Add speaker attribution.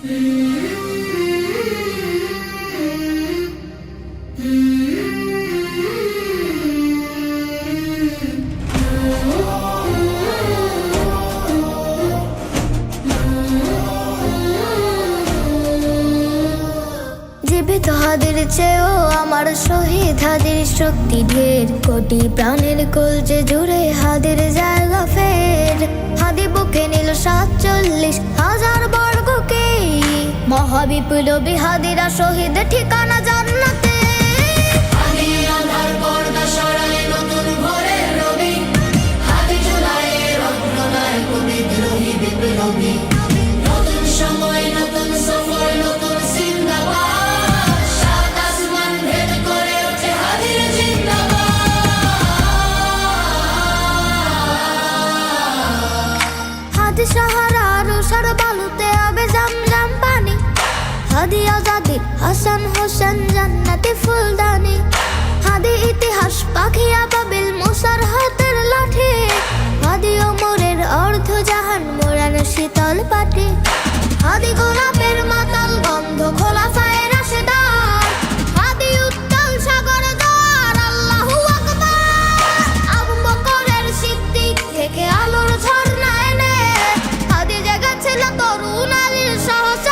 Speaker 1: জীবিত হাদির চেয়েও আমার শহীদ হাদির শক্তি ঢের, কোটি প্রাণের কলজে জুড়ে হাদির জায়গা ফের। হাদি বুকে নিল 47,000 বর্গকে, মহাবিপ্লবী হাদিরা শহীদ ঠিকানা জান্নাতে।
Speaker 2: হাদি আঁধার পর্দা সরায় নতুন ভোরের রবি, হাদি জুলাইয়ের অগ্রনায়ক বিদ্রোহী বিপ্লবী। নতুন সময় নতুন সফর নতুন জিন্দাবাদ, সাত আসমান ভেদ করে ওঠে হাদির জিন্দাবাদ।
Speaker 1: হাদি সাহারা রুষার বালুতে আবে জামজাম পানি, হাদি আজাদি হাসান হোসেন জান্নাতি ফুলদানি। হাদি ইতিহাস পাখি আবাবিল মুসার হাতের লাঠি, হাদি ওমরের অর্ধ জাহান মোড়ানো শীতল পাটি। হাদি গোলাপের মাতাল গন্ধ খোলাফায়ে রাশেদার, হাদি উত্তাল সাগর দ্বার আল্লাহু আকবার। আবু বকরের সিদ্দিক থেকে আলোর ঝর্ণা এনে, হাদি জেগেছিল তরুণ আলীর সাহস।